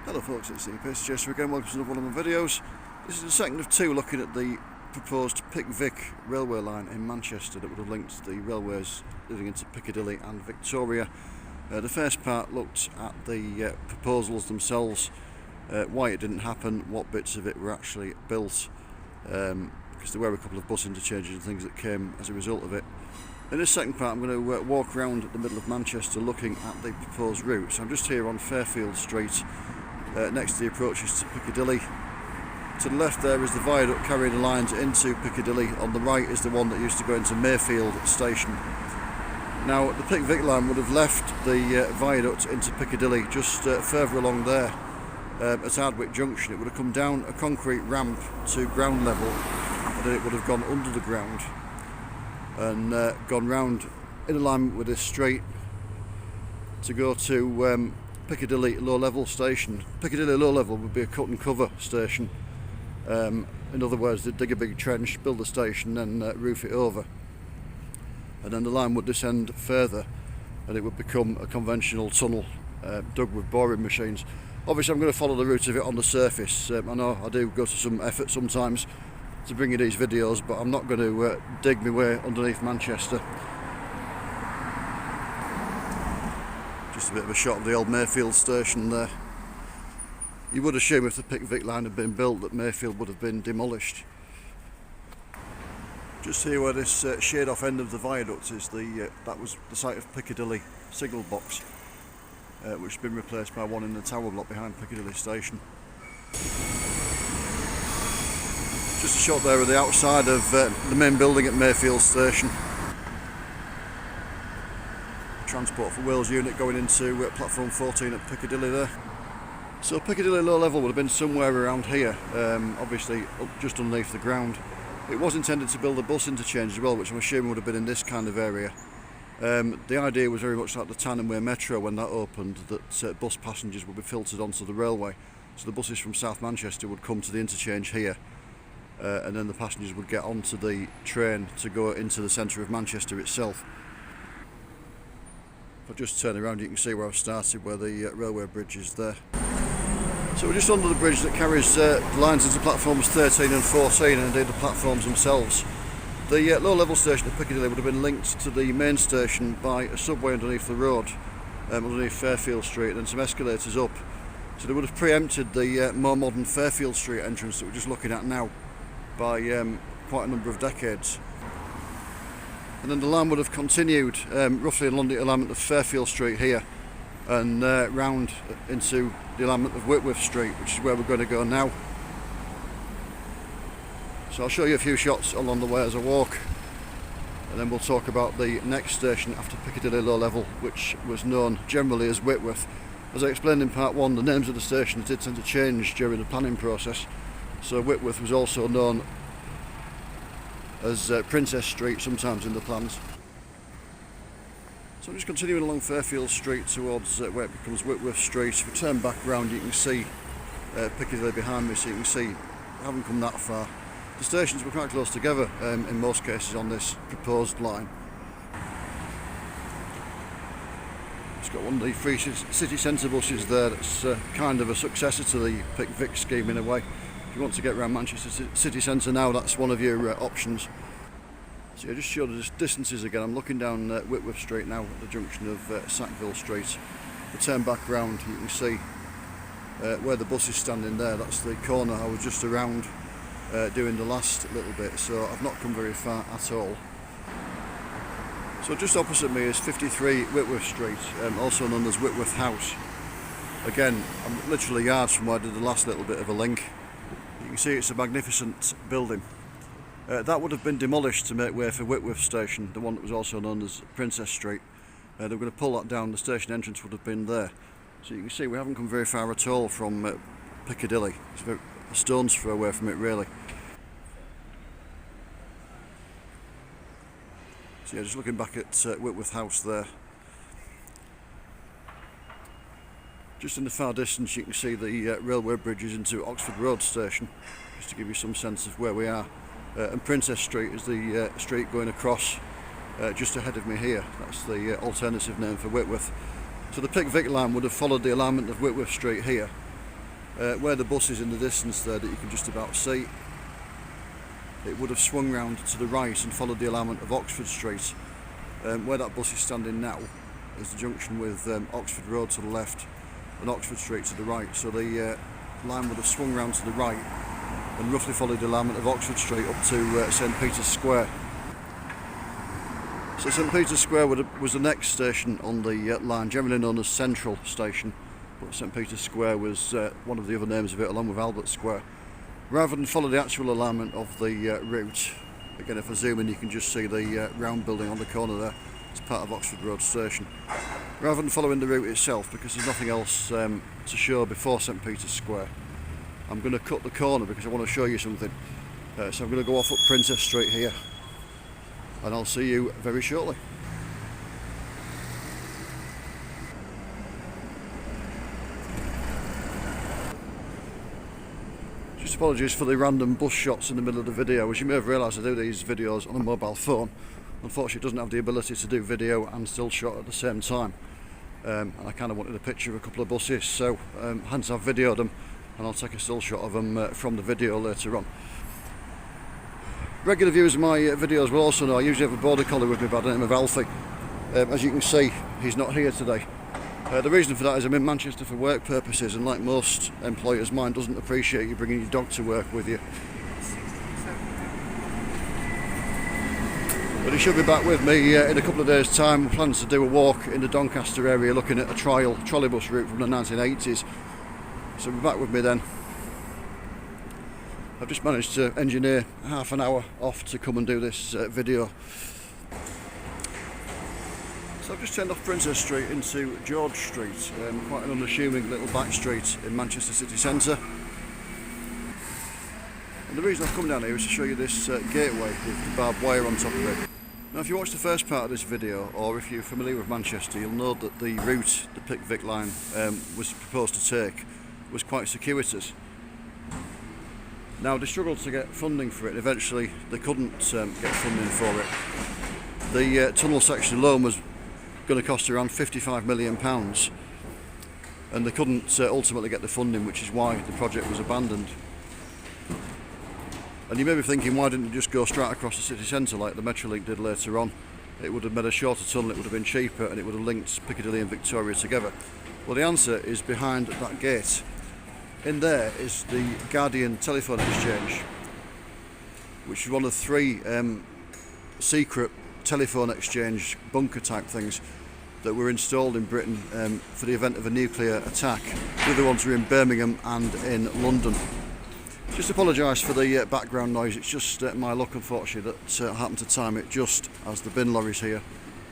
Hello folks, it's the Picc-Vic again, welcome to another one of my videos. This is the second of two looking at the proposed Picc-Vic railway line in Manchester that would have linked the railways leading into Piccadilly and Victoria. The first part looked at the proposals themselves, why it didn't happen, what bits of it were actually built, because there were a couple of bus interchanges and things that came as a result of it. In this second part I'm going to walk around the middle of Manchester looking at the proposed route. So I'm just here on Fairfield Street, next to the approaches to Piccadilly. To the left there is the viaduct carrying the lines into Piccadilly. On the right is the one that used to go into Mayfield station. Now the Picc-Vic line would have left the viaduct into Piccadilly just further along there at Ardwick Junction. It would have come down a concrete ramp to ground level, and then it would have gone under the ground and gone round in alignment with this straight to go to Piccadilly low level station. Piccadilly low level would be a cut and cover station. In other words, they'd dig a big trench, build a station, then roof it over, and then the line would descend further and it would become a conventional tunnel dug with boring machines. Obviously I'm going to follow the route of it on the surface. I know I do go to some effort sometimes to bring you these videos, but I'm not going to dig my way underneath Manchester. Just a bit of a shot of the old Mayfield station there. You would assume if the Picc-Vic line had been built that Mayfield would have been demolished. Just here where this sheared off end of the viaduct is that was the site of Piccadilly signal box, which has been replaced by one in the tower block behind Piccadilly station. Just a shot there of the outside of the main building at Mayfield station. Transport for Wales unit going into platform 14 at Piccadilly there. So Piccadilly low level would have been somewhere around here, obviously just underneath the ground. It was intended to build a bus interchange as well, which I'm assuming would have been in this kind of area. The idea was very much like the Tannenway Metro when that opened, that bus passengers would be filtered onto the railway. So the buses from South Manchester would come to the interchange here, and then the passengers would get onto the train to go into the centre of Manchester itself. If I just turn around you can see where I've started, where the railway bridge is there. So we're just under the bridge that carries the lines into platforms 13 and 14, and indeed the platforms themselves. The low level station at Piccadilly would have been linked to the main station by a subway underneath the road, underneath Fairfield Street, and then some escalators up. So they would have preempted the more modern Fairfield Street entrance that we're just looking at now by quite a number of decades. And then the line would have continued roughly along the alignment of Fairfield Street here and round into the alignment of Whitworth Street, which is where we're going to go now. So I'll show you a few shots along the way as I walk, and then we'll talk about the next station after Piccadilly low level, which was known generally as Whitworth. As I explained in part one, the names of the stations did tend to change during the planning process, so Whitworth was also known as Princess Street sometimes in the plans. So I'm just continuing along Fairfield Street towards where it becomes Whitworth Street. If we turn back round you can see Piccadilly behind me, so you can see I haven't come that far. The stations were quite close together in most cases on this proposed line. It's got one of the free city centre buses there that's kind of a successor to the Picc-Vic scheme in a way. If you want to get around Manchester city centre now, that's one of your options. So I just showed the distances again. I'm looking down Whitworth Street now at the junction of Sackville Street. We turn back round, you can see where the bus is standing there. That's the corner I was just around doing the last little bit, so I've not come very far at all. So just opposite me is 53 Whitworth Street, also known as Whitworth House. Again, I'm literally yards from where I did the last little bit of a link. You can see it's a magnificent building. That would have been demolished to make way for Whitworth Station, the one that was also known as Princess Street. They were going to pull that down, the station entrance would have been there. So you can see we haven't come very far at all from Piccadilly. It's a stone's throw away from it really. So yeah, just looking back at Whitworth House there. Just in the far distance you can see the railway bridges into Oxford Road Station, just to give you some sense of where we are. And Princess Street is the street going across just ahead of me here. That's the alternative name for Whitworth. So the Picc-Vic line would have followed the alignment of Whitworth Street here, Where the bus is in the distance there that you can just about see, it would have swung round to the right and followed the alignment of Oxford Street. Where that bus is standing now is the junction with Oxford Road to the left and Oxford Street to the right, so the line would have swung round to the right and roughly followed the alignment of Oxford Street up to St Peter's Square. So St Peter's Square was the next station on the line, generally known as Central Station, but St Peter's Square was one of the other names of it, along with Albert Square. Rather than follow the actual alignment of the route, again if I zoom in you can just see the round building on the corner there, it's part of Oxford Road Station. Rather than following the route itself, because there's nothing else to show before St Peter's Square, I'm going to cut the corner because I want to show you something. So I'm going to go off up Princess Street here, and I'll see you very shortly. Just apologies for the random bus shots in the middle of the video. As you may have realised, I do these videos on a mobile phone. Unfortunately it doesn't have the ability to do video and still shot at the same time. And I kind of wanted a picture of a couple of buses, so hence I've videoed them, and I'll take a still shot of them from the video later on. Regular viewers of my videos will also know I usually have a border collie with me by the name of Alfie. As you can see, he's not here today. The reason for that is I'm in Manchester for work purposes, and like most employers, mine doesn't appreciate you bringing your dog to work with you. But he should be back with me in a couple of days' time. We're planning to do a walk in the Doncaster area looking at a trial trolleybus route from the 1980s. So be back with me then. I've just managed to engineer half an hour off to come and do this video. So I've just turned off Princess Street into George Street, quite an unassuming little back street in Manchester city centre. And the reason I've come down here is to show you this gateway with the barbed wire on top of it. Now if you watch the first part of this video, or if you're familiar with Manchester, you'll know that the route the Picc-Vic line was proposed to take was quite circuitous. Now they struggled to get funding for it. Eventually they couldn't get funding for it. The tunnel section alone was going to cost around £55 million, and they couldn't ultimately get the funding, which is why the project was abandoned. And you may be thinking, why didn't it just go straight across the city centre like the Metrolink did later on? It would have made a shorter tunnel, it would have been cheaper, and it would have linked Piccadilly and Victoria together. Well, the answer is behind that gate. In there is the Guardian telephone exchange, which is one of three secret telephone exchange bunker type things that were installed in Britain for the event of a nuclear attack. The other ones are in Birmingham and in London. Just apologise for the background noise, it's just my luck unfortunately that happened to time it just as the bin lorry's here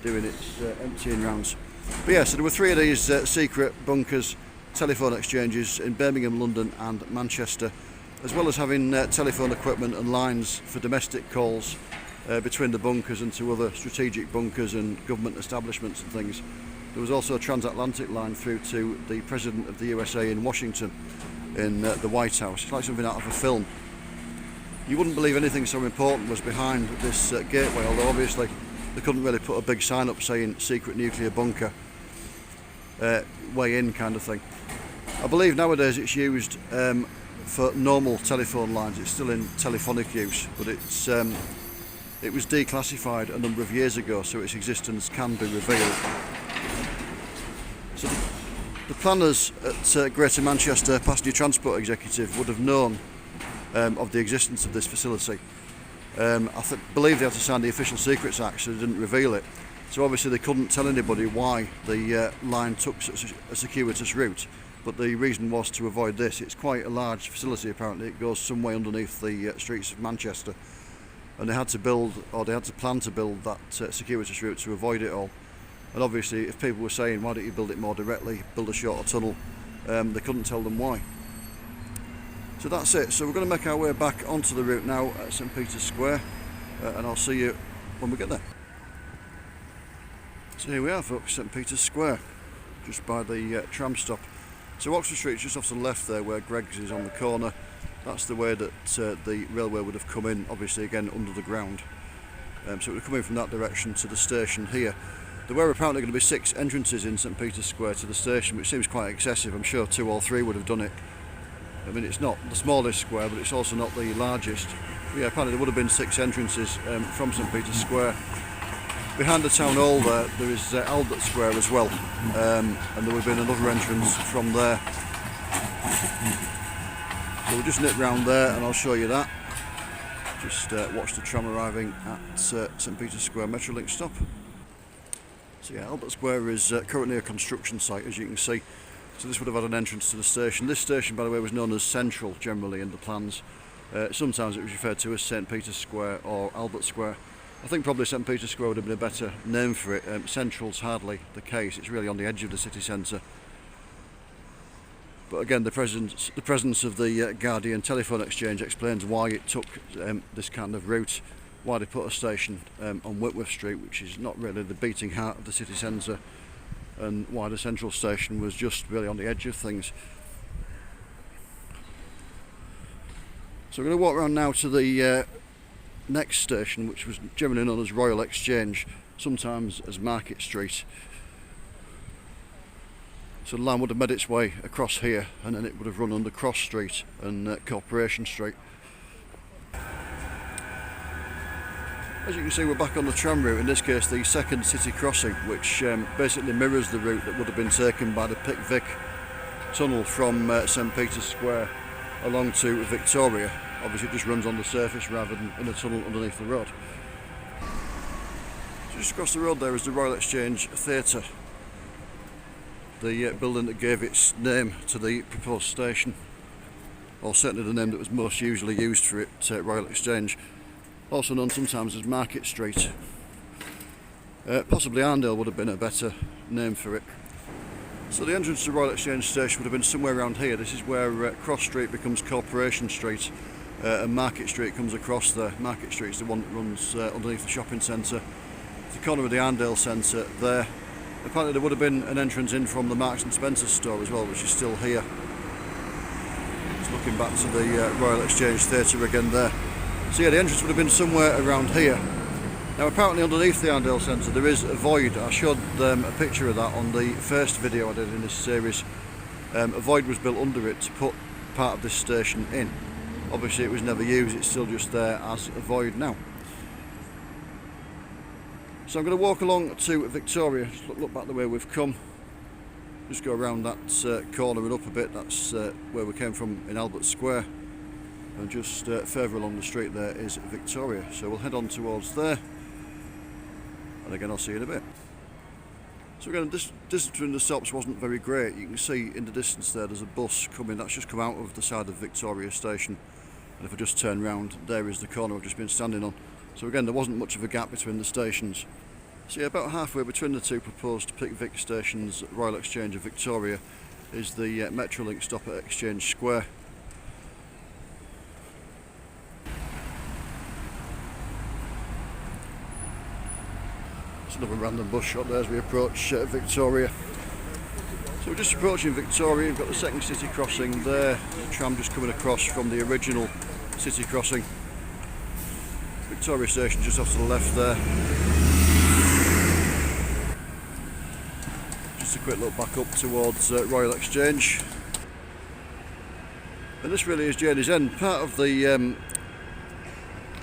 doing its emptying rounds. But yeah, so there were three of these secret bunkers, telephone exchanges in Birmingham, London and Manchester, as well as having telephone equipment and lines for domestic calls between the bunkers and to other strategic bunkers and government establishments and things. There was also a transatlantic line through to the President of the USA in Washington in the White House. It's like something out of a film. You wouldn't believe anything so important was behind this gateway, although obviously they couldn't really put a big sign up saying secret nuclear bunker way in kind of thing. I believe nowadays it's used for normal telephone lines. It's still in telephonic use, but it was declassified a number of years ago, so its existence can be revealed. So the planners at Greater Manchester Passenger Transport Executive would have known of the existence of this facility. I believe they had to sign the Official Secrets Act, so they didn't reveal it. So obviously they couldn't tell anybody why the line took such a circuitous route, but the reason was to avoid this. It's quite a large facility apparently, it goes some way underneath the streets of Manchester, and they had to build, or they had to plan to build that circuitous route to avoid it all. And obviously if people were saying, why don't you build it more directly, build a shorter tunnel, they couldn't tell them why. So that's it, so we're going to make our way back onto the route now at St Peter's Square, and I'll see you when we get there. So here we are folks, St Peter's Square, just by the tram stop. So Oxford Street's just off to the left there where Greggs is on the corner. That's the way that the railway would have come in, obviously again under the ground. So it would have come in from that direction to the station here. There were apparently going to be 6 entrances in St Peter's Square to the station, which seems quite excessive. I'm sure 2 or 3 would have done it. I mean, it's not the smallest square, but it's also not the largest. But yeah, apparently there would have been 6 entrances from St Peter's Square. Behind the town hall there is Albert Square as well, and there would have been another entrance from there. So we'll just nip round there and I'll show you that. Just watch the tram arriving at St Peter's Square Metrolink stop. So yeah, Albert Square is currently a construction site, as you can see. So this would have had an entrance to the station. This station, by the way, was known as Central generally in the plans. Sometimes it was referred to as St Peter's Square or Albert Square. I think probably St Peter's Square would have been a better name for it. Central's hardly the case, it's really on the edge of the city centre. But again, the presence of the Guardian telephone exchange explains why it took this kind of route, why they put a station on Whitworth Street, which is not really the beating heart of the city centre, and why the central station was just really on the edge of things. So we're going to walk around now to the next station, which was generally known as Royal Exchange, sometimes as Market Street. So the line would have made its way across here, and then it would have run under Cross Street and Corporation Street. As you can see, we're back on the tram route, in this case the second city crossing, which basically mirrors the route that would have been taken by the Picc-Vic tunnel from St Peter's Square along to Victoria. Obviously it just runs on the surface rather than in a tunnel underneath the road. So just across the road there is the Royal Exchange Theatre, the building that gave its name to the proposed station, or certainly the name that was most usually used for it, Royal Exchange, also known sometimes as Market Street. Possibly Arndale would have been a better name for it. So the entrance to Royal Exchange Station would have been somewhere around here. This is where Cross Street becomes Corporation Street and Market Street comes across there. Market Street is the one that runs underneath the shopping centre. It's the corner of the Arndale Centre there. Apparently there would have been an entrance in from the Marks and Spencer store as well, which is still here. Just looking back to the Royal Exchange Theatre again there. So yeah, the entrance would have been somewhere around here. Now apparently underneath the Arndale Centre there is a void. I showed them a picture of that on the first video I did in this series. A void was built under it to put part of this station in. Obviously it was never used, it's still just there as a void now. So I'm going to walk along to Victoria, just look back the way we've come. Just go around that corner and up a bit, that's where we came from in Albert Square. And just further along the street there is Victoria. So we'll head on towards there. And again I'll see you in a bit. So again, this distance between the stops wasn't very great. You can see in the distance there's a bus coming, that's just come out of the side of Victoria Station. And if I just turn round, there is the corner I've just been standing on. So again, there wasn't much of a gap between the stations. So yeah, about halfway between the two proposed Picc-Vic stations, Royal Exchange and Victoria, is the Metrolink stop at Exchange Square. There's another random bus shot there as we approach Victoria. So we're just approaching Victoria, we've got the second city crossing there, the tram just coming across from the original city crossing. Victoria Station just off to the left there. Just a quick look back up towards Royal Exchange. And this really is Journey's End. Part of the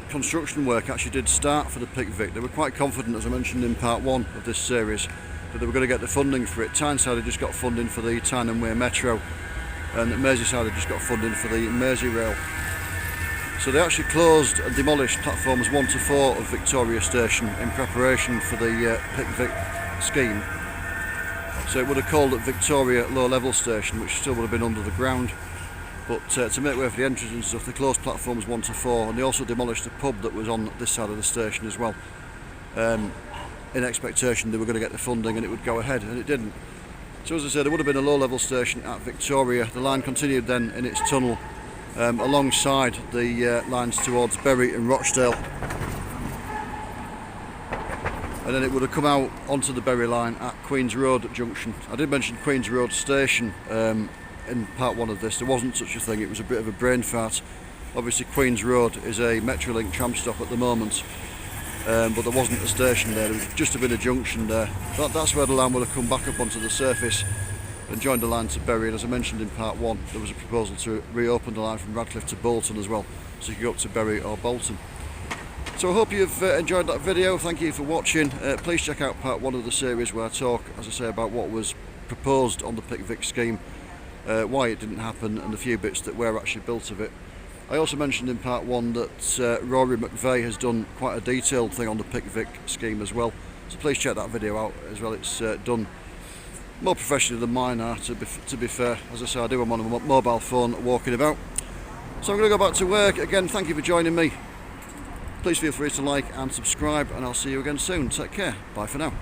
construction work actually did start for the Picc-Vic. They were quite confident, as I mentioned in part 1 of this series, that they were going to get the funding for it. Tyneside had just got funding for the Tyne and Way Metro, and Merseyside had just got funding for the Merseyrail. So they actually closed and demolished platforms 1 to 4 of Victoria Station in preparation for the Picc-Vic scheme. So it would have called it Victoria Low Level Station, which still would have been under the ground. But to make way for the entrance and stuff, they closed platforms 1 to 4, and they also demolished the pub that was on this side of the station as well. In expectation they were going to get the funding and it would go ahead, and it didn't. So as I said, there would have been a low level station at Victoria. The line continued then in its tunnel alongside the lines towards Bury and Rochdale, and then it would have come out onto the Bury line at Queen's Road Junction. I did mention Queen's Road Station in part 1 of this. There wasn't such a thing, it was a bit of a brain fart. Obviously Queen's Road is a Metrolink tram stop at the moment, but there wasn't a station there, there was just a bit of junction there. That's where the line would have come back up onto the surface and joined the line to Bury, and as I mentioned in part 1, there was a proposal to reopen the line from Radcliffe to Bolton as well, so you could go up to Bury or Bolton. So I hope you've enjoyed that video. Thank you for watching. Please check out part 1 of the series where I talk, as I say, about what was proposed on the Picc-Vic scheme, why it didn't happen, and a few bits that were actually built of it. I also mentioned in part 1 that Rory McVeigh has done quite a detailed thing on the Picc-Vic scheme as well, so please check that video out as well. It's done more professionally than mine are, to be fair. As I say, I do them on a mobile phone walking about. So I'm going to go back to work. Again, thank you for joining me. Please feel free to like and subscribe, and I'll see you again soon. Take care. Bye for now.